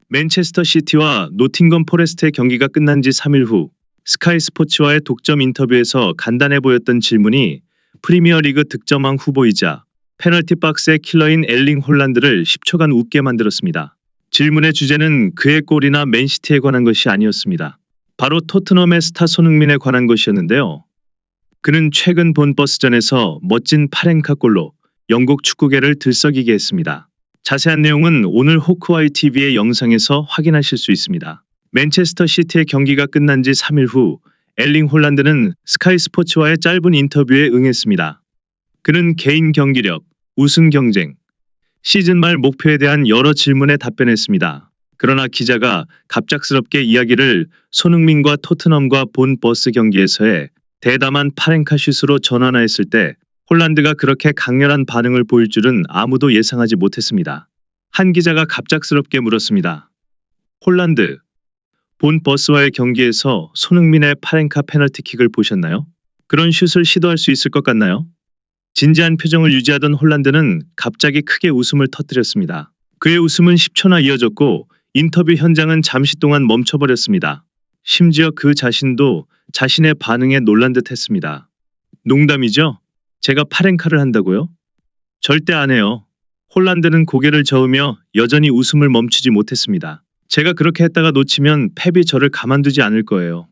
맨체스터 시티와 노팅엄 포레스트의 경기가 끝난 지 3일 후 스카이 스포츠와의 독점 인터뷰에서 간단해 보였던 질문이 프리미어리그 득점왕 후보이자 페널티 박스의 킬러인 엘링 홀란드를 10초간 웃게 만들었습니다. 질문의 주제는 그의 골이나 맨시티에 관한 것이 아니었습니다. 바로 토트넘의 스타 손흥민에 관한 것이었는데요. 그는 최근 본 버스전에서 멋진 파랭카 골로 영국 축구계를 들썩이게 했습니다. 자세한 내용은 오늘 호크아이 TV의 영상에서 확인하실 수 있습니다. 맨체스터 시티의 경기가 끝난 지 3일 후 엘링 홀란드는 스카이 스포츠와의 짧은 인터뷰에 응했습니다. 그는 개인 경기력, 우승 경쟁, 시즌 말 목표에 대한 여러 질문에 답변했습니다. 그러나 기자가 갑작스럽게 이야기를 손흥민과 토트넘과 본 버스 경기에서의 대담한 파랭카 슛으로 전환하였을 때 홀란드가 그렇게 강렬한 반응을 보일 줄은 아무도 예상하지 못했습니다. 한 기자가 갑작스럽게 물었습니다. 홀란드, 본 버스와의 경기에서 손흥민의 파랭카 페널티킥을 보셨나요? 그런 슛을 시도할 수 있을 것 같나요? 진지한 표정을 유지하던 홀란드는 갑자기 크게 웃음을 터뜨렸습니다. 그의 웃음은 10초나 이어졌고 인터뷰 현장은 잠시 동안 멈춰버렸습니다. 심지어 그 자신도 자신의 반응에 놀란 듯 했습니다. 농담이죠? 제가 파랭카를 한다고요? 절대 안 해요. 홀란드는 고개를 저으며 여전히 웃음을 멈추지 못했습니다. 제가 그렇게 했다가 놓치면 펩이 저를 가만두지 않을 거예요.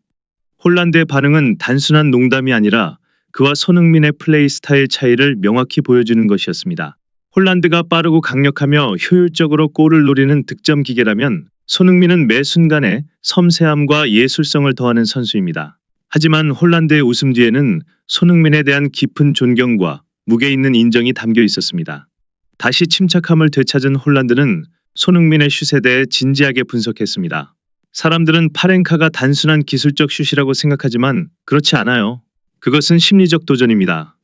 홀란드의 반응은 단순한 농담이 아니라 그와 손흥민의 플레이 스타일 차이를 명확히 보여주는 것이었습니다. 홀란드가 빠르고 강력하며 효율적으로 골을 노리는 득점 기계라면 손흥민은 매 순간에 섬세함과 예술성을 더하는 선수입니다. 하지만 홀란드의 웃음 뒤에는 손흥민에 대한 깊은 존경과 무게 있는 인정이 담겨 있었습니다. 다시 침착함을 되찾은 홀란드는 손흥민의 슛에 대해 진지하게 분석했습니다. 사람들은 파랭카가 단순한 기술적 슛이라고 생각하지만 그렇지 않아요. 그것은 심리적 도전입니다.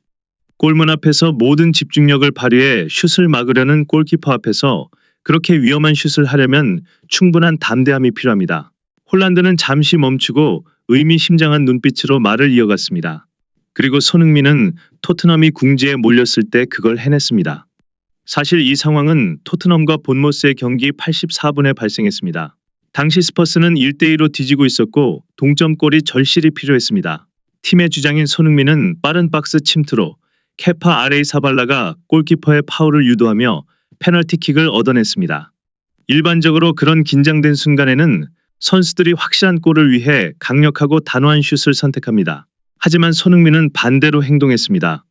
골문 앞에서 모든 집중력을 발휘해 슛을 막으려는 골키퍼 앞에서 그렇게 위험한 슛을 하려면 충분한 담대함이 필요합니다. 홀란드는 잠시 멈추고 의미심장한 눈빛으로 말을 이어갔습니다. 그리고 손흥민은 토트넘이 궁지에 몰렸을 때 그걸 해냈습니다. 사실 이 상황은 토트넘과 본머스의 경기 84분에 발생했습니다. 당시 스퍼스는 1대2로 뒤지고 있었고 동점골이 절실히 필요했습니다. 팀의 주장인 손흥민은 빠른 박스 침투로 케파 아레이사발라가 골키퍼의 파울을 유도하며 페널티킥을 얻어냈습니다. 일반적으로 그런 긴장된 순간에는 선수들이 확실한 골을 위해 강력하고 단호한 슛을 선택합니다. 하지만 손흥민은 반대로 행동했습니다.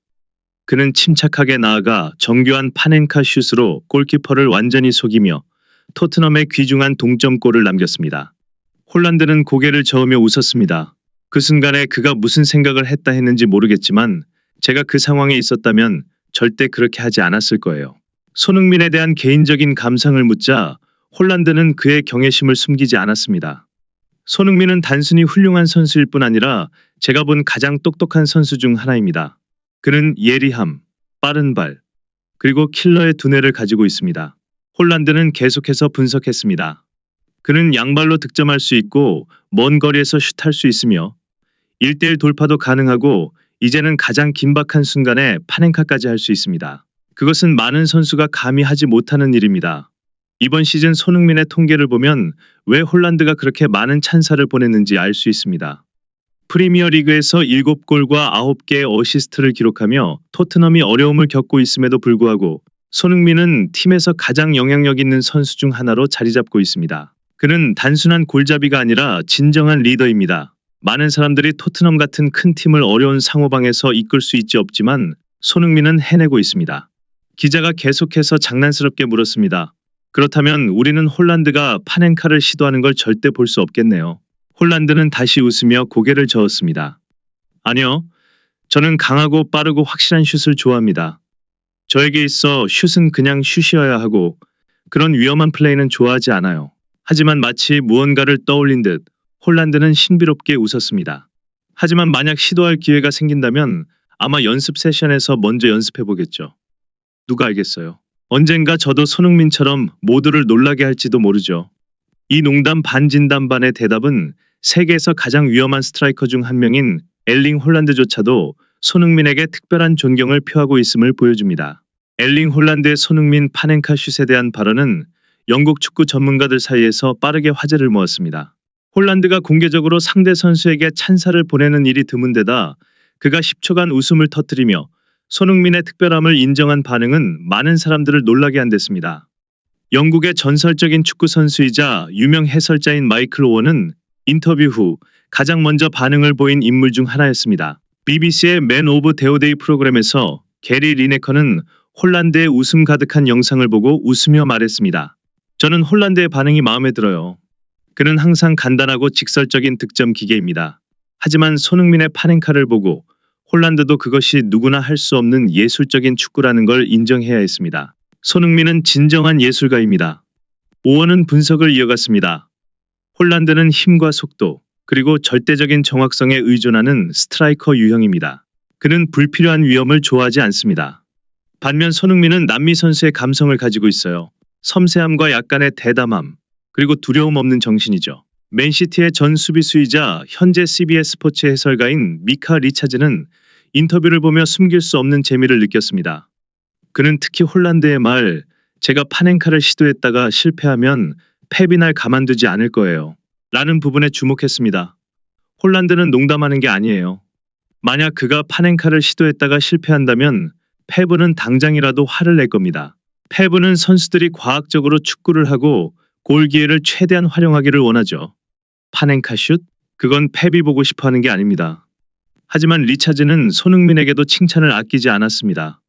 그는 침착하게 나아가 정교한 파랭카 슛으로 골키퍼를 완전히 속이며 토트넘의 귀중한 동점골을 남겼습니다. 홀란드는 고개를 저으며 웃었습니다. 그 순간에 그가 무슨 생각을 했는지 모르겠지만 제가 그 상황에 있었다면 절대 그렇게 하지 않았을 거예요. 손흥민에 대한 개인적인 감상을 묻자 홀란드는 그의 경외심을 숨기지 않았습니다. 손흥민은 단순히 훌륭한 선수일 뿐 아니라 제가 본 가장 똑똑한 선수 중 하나입니다. 그는 예리함, 빠른 발, 그리고 킬러의 두뇌를 가지고 있습니다. 홀란드는 계속해서 분석했습니다. 그는 양발로 득점할 수 있고 먼 거리에서 슛할 수 있으며 1대1 돌파도 가능하고 이제는 가장 긴박한 순간에 파랭카까지 할 수 있습니다. 그것은 많은 선수가 감히 하지 못하는 일입니다. 이번 시즌 손흥민의 통계를 보면 왜 홀란드가 그렇게 많은 찬사를 보냈는지 알 수 있습니다. 프리미어리그에서 7골과 9개의 어시스트를 기록하며 토트넘이 어려움을 겪고 있음에도 불구하고 손흥민은 팀에서 가장 영향력 있는 선수 중 하나로 자리 잡고 있습니다. 그는 단순한 골잡이가 아니라 진정한 리더입니다. 많은 사람들이 토트넘 같은 큰 팀을 어려운 상호방에서 이끌 수 있지 없지만 손흥민은 해내고 있습니다. 기자가 계속해서 장난스럽게 물었습니다. 그렇다면 우리는 홀란드가 파랭카를 시도하는 걸 절대 볼 수 없겠네요. 홀란드는 다시 웃으며 고개를 저었습니다. 아니요. 저는 강하고 빠르고 확실한 슛을 좋아합니다. 저에게 있어 슛은 그냥 슛이어야 하고 그런 위험한 플레이는 좋아하지 않아요. 하지만 마치 무언가를 떠올린 듯 홀란드는 신비롭게 웃었습니다. 하지만 만약 시도할 기회가 생긴다면 아마 연습 세션에서 먼저 연습해보겠죠. 누가 알겠어요. 언젠가 저도 손흥민처럼 모두를 놀라게 할지도 모르죠. 이 농담 반 진담 반의 대답은 세계에서 가장 위험한 스트라이커 중 한 명인 엘링 홀란드조차도 손흥민에게 특별한 존경을 표하고 있음을 보여줍니다. 엘링 홀란드의 손흥민 파랭카 슛에 대한 발언은 영국 축구 전문가들 사이에서 빠르게 화제를 모았습니다. 홀란드가 공개적으로 상대 선수에게 찬사를 보내는 일이 드문 데다 그가 10초간 웃음을 터뜨리며 손흥민의 특별함을 인정한 반응은 많은 사람들을 놀라게 한댔습니다. 영국의 전설적인 축구 선수이자 유명 해설자인 마이클 오원은 인터뷰 후 가장 먼저 반응을 보인 인물 중 하나였습니다. BBC의 맨 오브 데오데이 프로그램에서 게리 리네커는 홀란드의 웃음 가득한 영상을 보고 웃으며 말했습니다. 저는 홀란드의 반응이 마음에 들어요. 그는 항상 간단하고 직설적인 득점 기계입니다. 하지만 손흥민의 파넨카를 보고 홀란드도 그것이 누구나 할 수 없는 예술적인 축구라는 걸 인정해야 했습니다. 손흥민은 진정한 예술가입니다. 오원은 분석을 이어갔습니다. 홀란드는 힘과 속도, 그리고 절대적인 정확성에 의존하는 스트라이커 유형입니다. 그는 불필요한 위험을 좋아하지 않습니다. 반면 손흥민은 남미 선수의 감성을 가지고 있어요. 섬세함과 약간의 대담함, 그리고 두려움 없는 정신이죠. 맨시티의 전 수비수이자 현재 CBS 스포츠 해설가인 미카 리차즈는 인터뷰를 보며 숨길 수 없는 재미를 느꼈습니다. 그는 특히 홀란드의 말, 제가 파넨카를 시도했다가 실패하면 펩이 날 가만두지 않을 거예요. 라는 부분에 주목했습니다. 홀란드는 농담하는 게 아니에요. 만약 그가 파넨카를 시도했다가 실패한다면 펩은 당장이라도 화를 낼 겁니다. 펩은 선수들이 과학적으로 축구를 하고 골 기회를 최대한 활용하기를 원하죠. 파넨카 슛? 그건 펩이 보고 싶어 하는 게 아닙니다. 하지만 리차즈는 손흥민에게도 칭찬을 아끼지 않았습니다.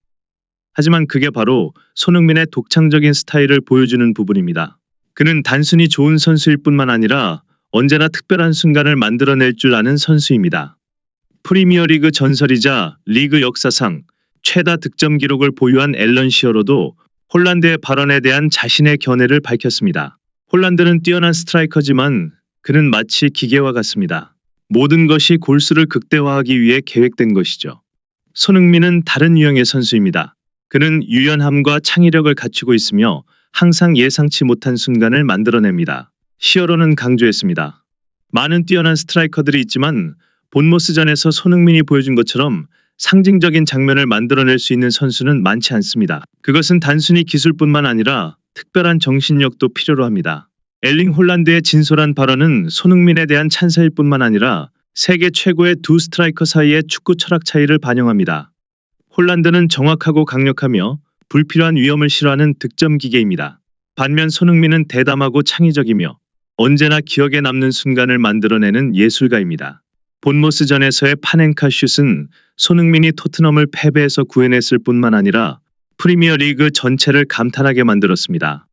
하지만 그게 바로 손흥민의 독창적인 스타일을 보여주는 부분입니다. 그는 단순히 좋은 선수일 뿐만 아니라 언제나 특별한 순간을 만들어낼 줄 아는 선수입니다. 프리미어리그 전설이자 리그 역사상 최다 득점 기록을 보유한 앨런 시어로도 홀란드의 발언에 대한 자신의 견해를 밝혔습니다. 홀란드는 뛰어난 스트라이커지만 그는 마치 기계와 같습니다. 모든 것이 골수를 극대화하기 위해 계획된 것이죠. 손흥민은 다른 유형의 선수입니다. 그는 유연함과 창의력을 갖추고 있으며 항상 예상치 못한 순간을 만들어냅니다. 시어로는 강조했습니다. 많은 뛰어난 스트라이커들이 있지만 본모스전에서 손흥민이 보여준 것처럼 상징적인 장면을 만들어낼 수 있는 선수는 많지 않습니다. 그것은 단순히 기술뿐만 아니라 특별한 정신력도 필요로 합니다. 엘링 홀란드의 진솔한 발언은 손흥민에 대한 찬사일 뿐만 아니라 세계 최고의 두 스트라이커 사이의 축구 철학 차이를 반영합니다. 홀란드는 정확하고 강력하며 불필요한 위험을 싫어하는 득점 기계입니다. 반면 손흥민은 대담하고 창의적이며 언제나 기억에 남는 순간을 만들어내는 예술가입니다. 본모스전에서의 파넨카 슛은 손흥민이 토트넘을 패배해서 구해냈을 뿐만 아니라 프리미어리그 전체를 감탄하게 만들었습니다.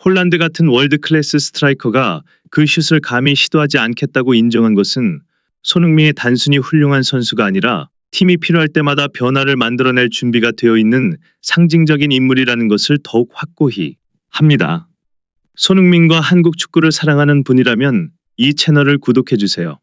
홀란드 같은 월드클래스 스트라이커가 그 슛을 감히 시도하지 않겠다고 인정한 것은 손흥민이 단순히 훌륭한 선수가 아니라 팀이 필요할 때마다 변화를 만들어낼 준비가 되어 있는 상징적인 인물이라는 것을 더욱 확고히 합니다. 손흥민과 한국 축구를 사랑하는 분이라면 이 채널을 구독해주세요.